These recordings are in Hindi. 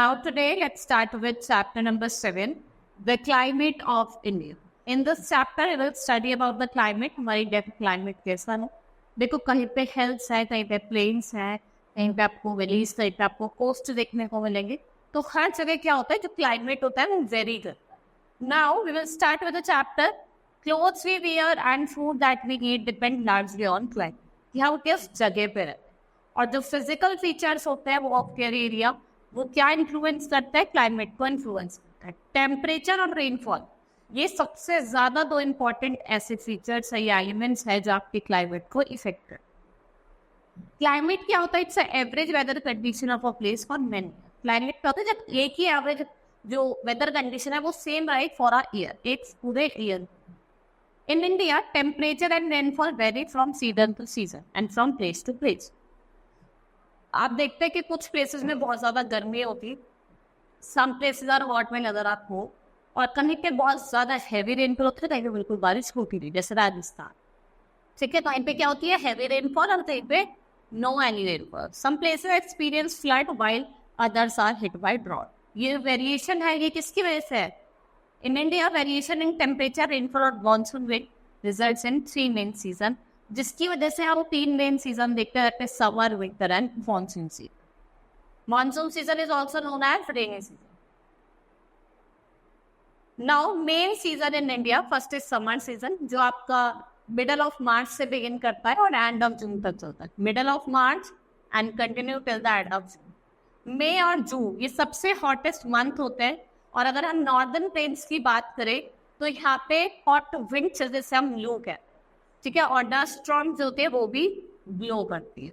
Now today let's start with chapter number 7, the climate of India. In this chapter we will study about the climate. हमारी डेफ क्लाइमेट कैसा है. देखो कहीं पे हिल्स है, कहीं पे प्लेन्स है, कहीं पे आपको वैलीज, कहीं पे आपको कोस्ट देखने को मिलेंगे. तो हर जगह क्या होता है, जो क्लाइमेट होता है वो वेरी करता है. Now we will start with the chapter clothes we wear and food that we eat depend largely on climate. कि हम किस जगह पे रहते हैं. और जो फिजिकल फीचर्स होते हैं वो ऑफ केयर एरिया, वो क्या इन्फ्लुएंस करता है, क्लाइमेट को इन्फ्लुएंस करता है. टेम्परेचर और रेनफॉल, ये सबसे ज्यादा दो इम्पोर्टेंट ऐसे फीचर्स है या एलिमेंट्स है जो आपके क्लाइमेट को इफेक्ट करते हैं. क्लाइमेट क्या होता है, it's average weather condition of a place for many. Climate क्या होता है, जब एक ही एवरेज जो वेदर कंडीशन है वो सेम रहे फॉर अ ईयर, एक पूरे year. In India temperature and rainfall vary from season to season and from place to place. आप देखते हैं कि कुछ प्लेसेस में बहुत ज्यादा गर्मी होती, सम प्लेसेस आर हॉट में अगर आप हो, और कहीं पे बहुत ज्यादा हैवी रेनफॉल होती है, कहीं पे बिल्कुल बारिश होती नहीं, जैसे राजस्थान. ठीक है, कहीं पे क्या होती है, हैवी रेनफॉल, और कहीं पे no any rainfall. Some places experience flood while others are hit by drought. ये वेरिएशन है, ये किसकी वजह से है. In India variation in temperature, rainfall और monsoon wind results in 3 main season, जिसकी वजह से हम 3 मेन सीजन देखते रहते हैं, summer, winter and monsoon season. Monsoon season is also known as rainy season. Now main season in India, first is summer season, जो आपका मिडल ऑफ मार्च से बिगिन करता है और एंड ऑफ जून तक चलता है. Middle of March and continue till the end of June. मई और जून ये सबसे हॉटेस्ट मंथ होते हैं. और अगर हम नॉर्दर्न प्लेन्स की बात करें तो यहाँ पे हॉट विंड्स जैसे हम लू कहते हैं, ठीक है, और डस्ट स्टॉर्म्स जो होते हैं वो भी ब्लो करती है.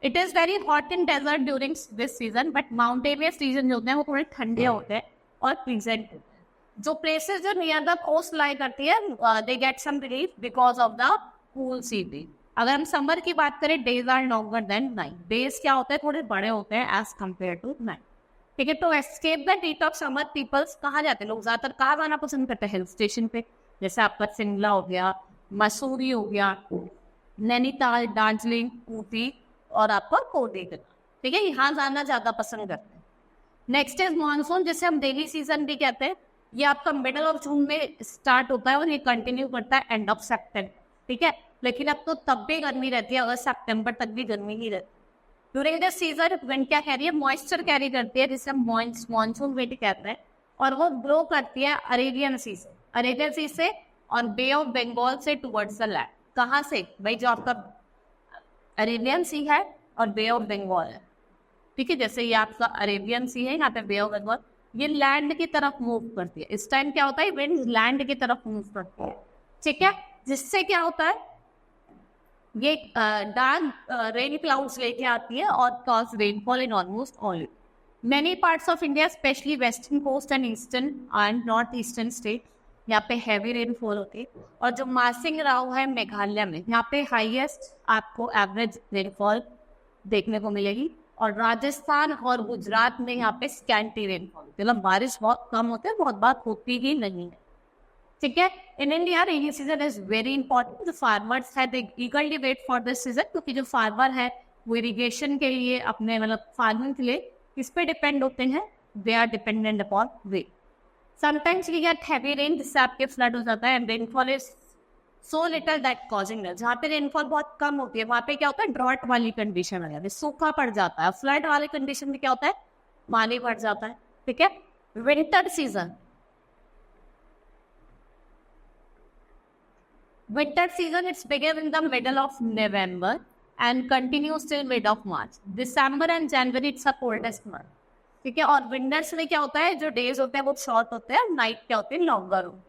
It is very hot in desert during this season, but mountainous region जो होते हैं वो थोड़े ठंडे होते हैं और प्लीजेंट होते हैं. जो प्लेसेस जो नियर द कोस्ट लाई करती है, they get some relief because of the cool sea breeze. अगर हम समर की बात करें, days are longer than night. Days क्या होते हैं, थोड़े बड़े होते हैं एज कम्पेयर टू नाइट. ठीक है, तो escape the heat of summer peoples कहाँ जाते हैं लोग, ज्यादातर कहाँ जाना पसंद करते हैं, हिल स्टेशन पे, जैसे आपका शिमला हो गया, मसूरी हो गया, नैनीताल, दार्जिलिंग, ऊटी और आपका कोडेकनाल. ठीक है, यहाँ जाना ज्यादा पसंद करते हैं. नेक्स्ट इज मानसून, जिसे हम डेली सीजन भी कहते हैं. ये आपका मिडल ऑफ जून में स्टार्ट होता है और ये कंटिन्यू करता है एंड ऑफ सितंबर. ठीक है, लेकिन अब तो तब भी गर्मी रहती है, अगर सितंबर तक भी गर्मी ही रहती है. ड्यूरिंग दिस सीजन विंड क्या कैरी है, मॉइस्चर कैरी करती है, जिसे हम मॉनसून विंड कहते हैं, और वो ब्लो करती है अरेबियन सी से, अरेबियन सी से और बे ऑफ बंगाल से टुवर्ड्स द लैंड. कहाँ से भाई, जो आपका अरेबियन सी है और बे ऑफ बंगाल है. ठीक है, जैसे ये आपका अरेबियन सी है, यहाँ पे बे ऑफ बंगाल, ये लैंड की तरफ मूव करती है. इस टाइम क्या होता है, विंड लैंड की तरफ मूव करती है. ठीक है, जिससे क्या होता है, ये डार्क रेनी क्लाउड्स लेके आती है और cause rainfall in almost all many parts of India, specially western coast and eastern and north eastern state. यहाँ पे हैवी रेनफॉल होती है. और जो मासिंग राव है मेघालय में, यहाँ पे हाईएस्ट आपको एवरेज रेनफॉल देखने को मिलेगी. और राजस्थान और गुजरात में यहाँ पे स्कैंटी रेनफॉल, मतलब बारिश बहुत कम होती है, बहुत बात होती ही नहीं है. ठीक है, in India rainy season is very important. जो फार्मर्स है they eagerly wait for this season, क्योंकि जो फार्मर है वो इरिगेशन के लिए, अपने मतलब फार्मिंग के लिए किस पे डिपेंड होते हैं, they are dependent upon rain. Sometimes you get heavy rain, जिससे आपके फ्लड हो जाता है. And rainfall is so little that causing death. जहाँ पे रेनफॉल बहुत कम होती है वहाँ पे क्या होता है, ड्रॉट वाली कंडीशन आ जाती है, सूखा पड़ जाता है. फ्लड वाली कंडीशन में क्या होता है, पानी भर जाता है. ठीक है, winter season, winter season it's begin in the middle of November and continues till mid of March. December and January it's the coldest month. ठीक है, और विंटर्स में क्या होता है, जो डेज होते हैं वो शॉर्ट होते हैं, नाइट क्या होते हैं, लॉन्गर होते हैं.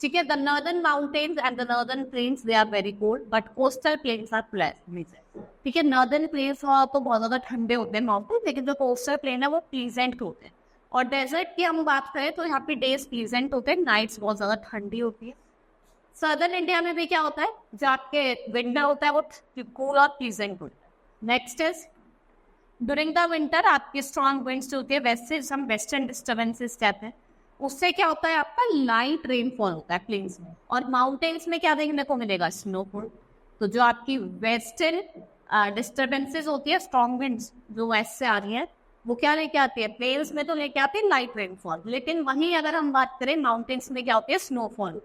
ठीक है, the northern mountains and the northern plains they are very cold, but coastal plains are pleasant. ठीक है, नॉर्दर्न प्लेन्स तो बहुत ज्यादा ठंडे होते हैं माउंटेन, लेकिन जो कोस्टल प्लेन है वो प्लीजेंट होते हैं. और डेजर्ट की हम बात करें तो यहाँ पे डेज प्लीजेंट होते हैं, नाइट्स बहुत ज्यादा ठंडी होती है. सदर्न इंडिया में भी क्या होता है, जो आपके विंटर होता है वो कूल और प्लीजेंट होता है. Next is during the winter आपकी स्ट्रॉन्ग विंड्स होती है, वैसे हम वेस्टर्न डिस्टर्बेंसेस कहते हैं. उससे क्या होता है, आपका लाइट रेनफॉल होता है प्लेन्स में. और माउंटेन्स में क्या देखने को मिलेगा, स्नोफॉल. तो जो आपकी वेस्टर्न डिस्टर्बेंसेस होती है, स्ट्रॉन्ग विंड्स जो वेस्ट से आ रही है, वो क्या लेके आती है? प्लेन्स में तो लेके आती है लाइट रेनफॉल, लेकिन वहीं अगर हम बात करें माउंटेन्स में क्या होती है? Snowfall.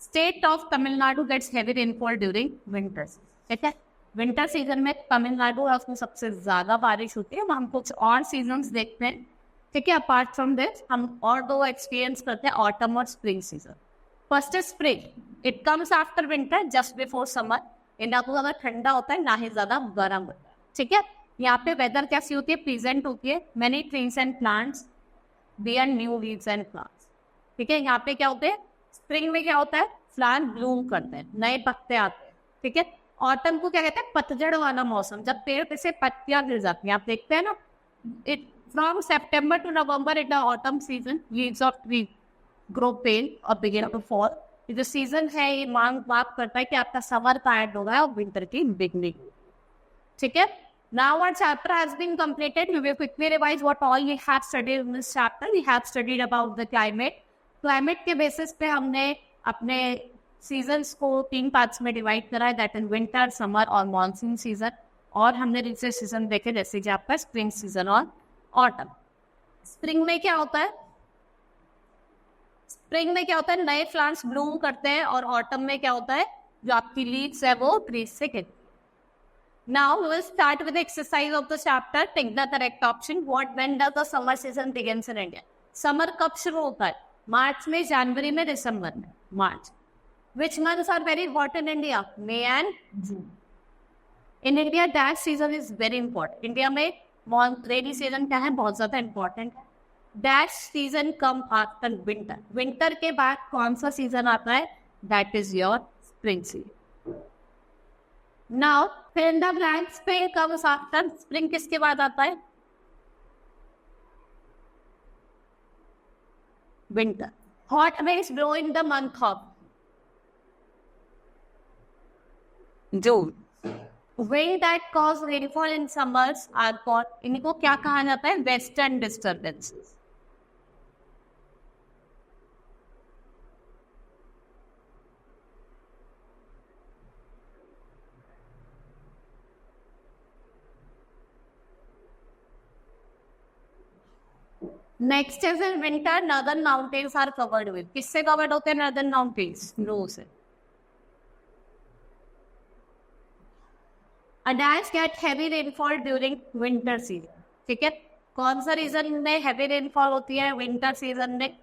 State of Tamil Nadu gets heavy rainfall during winter, ठीक है। विंटर सीजन में तमिलनाडु है उसमें सबसे ज्यादा बारिश होती है। हम कुछ और सीजन्स देखते हैं, ठीक है। अपार्ट फ्रॉम दिस हम और दो एक्सपीरियंस करते हैं, ऑटम और spring season. First is spring, it comes after winter just before summer. ना तो ज्यादा ठंडा होता है ना ही ज्यादा गर्म होता है, ठीक है। यहाँ पे वेदर कैसी होती है? प्लीजेंट होती है। Many trees and plants bear new leaves and flowers, ठीक है। यहाँ पे क्या होते हैं? स्प्रिंग में क्या होता है? फ्लावर ब्लूम करते हैं, नए पत्ते आते हैं, ठीक है। ऑटम को क्या कहते हैं? पतझड़ वाला मौसम, जब पेड़ पे से पत्तियां गिर जाती हैं। आप देखते हैं ना, it from September to November in the autumn season leaves of tree grow pale और बिगिन टू फॉल। ये जो सीजन है ये मार्क करता है कि आपका समर का एंड हो गया और विंटर की बिगनिंग, ठीक है। Now our chapter has been completed. We will quickly revise what all we have studied in this chapter. We have studied about the climate. Climate के basis पे हमने अपने seasons को 3 parts में divide करा है, that is winter, summer और monsoon season. और हमने दूसरे season देखे जैसे कि आपका spring season और autumn. Spring में क्या होता है? Spring में क्या होता है? नए plants bloom करते हैं। और autumn में क्या होता है? जो आपकी leaves है वो trees से गिरती है। Now we will start with the exercise of the chapter. Take the correct option. When does the summer season begins in India? Summer कब शुरू होता है? मार्च में, जनवरी में, दिसंबर में। मार्च। Which months are very hot in India? May and June. In India, that season is very important. India में rainy season क्या है? बहुत ज्यादा important है। That season come after winter. Winter के बाद कौन सा season आता है? That is your spring season. Now, fill in the blanks. Spring comes after. Spring किसके बाद आता है? Winter. Hot winds blow in the month of June. Wind that cause rainfall in summers are called, इनको क्या कहा जाता है? Western disturbances. Next is in winter northern mountains are covered with, किससे कवर्ड होते हैं नॉर्दर्न माउंटेन्स? स्नो से। Odisha get heavy rainfall during winter season, ठीक है। कौन सा रीजन में हैवी रेनफॉल होती है विंटर सीजन में?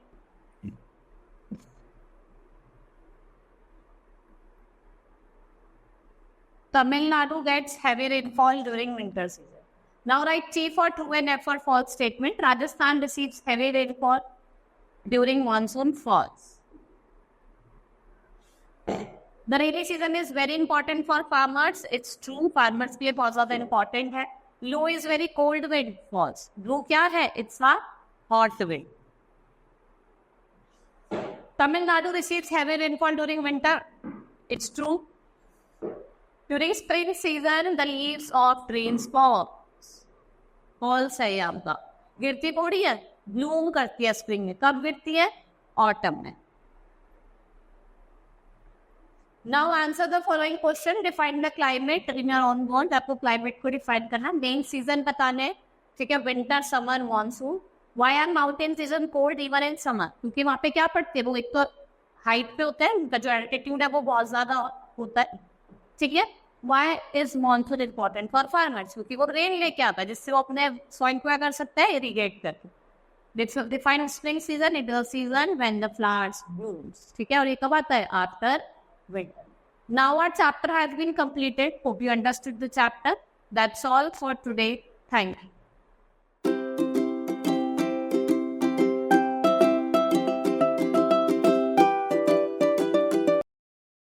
Tamil Nadu gets heavy rainfall during winter season. Now write T for true and F for false statement. Rajasthan receives heavy rainfall during monsoon falls. The rainy season is very important for farmers. It's true. Farmers के लिए बहुत ज़्यादा important है. Blue is very cold wind. False. Blue क्या है? It's a hot wind. Tamil Nadu receives heavy rainfall during winter. It's true. During spring season, the leaves of trees fall. Falls है ये आपका। गिरती थोड़ी है, ब्लूम करती है स्प्रिंग में। कब गिरती है? ऑटम में। Now answer the following question. Define the climate in your own word. आपको क्लाइमेट को डिफाइन करना, मेन सीजन बताने, ठीक है। Winter, summer, monsoon. Why are mountain season cold even in summer? क्योंकि वहां पे क्या पड़ते हैं? वो एक तो हाइट पे होता है, उनका जो एल्टीट्यूड है वो बहुत ज्यादा होता है, ठीक है। Why is monsoon important for farmers? क्योंकि वो रेन लेके आता है जिससे वो अपने सॉइल को क्या कर सकते हैं? इरिगेट करके। Define spring season. It is a season when the flowers blooms, ठीक है। और ये कब आता है? After winter. Now our chapter has been completed. Hope you understood the chapter. That's all for today. Thank you.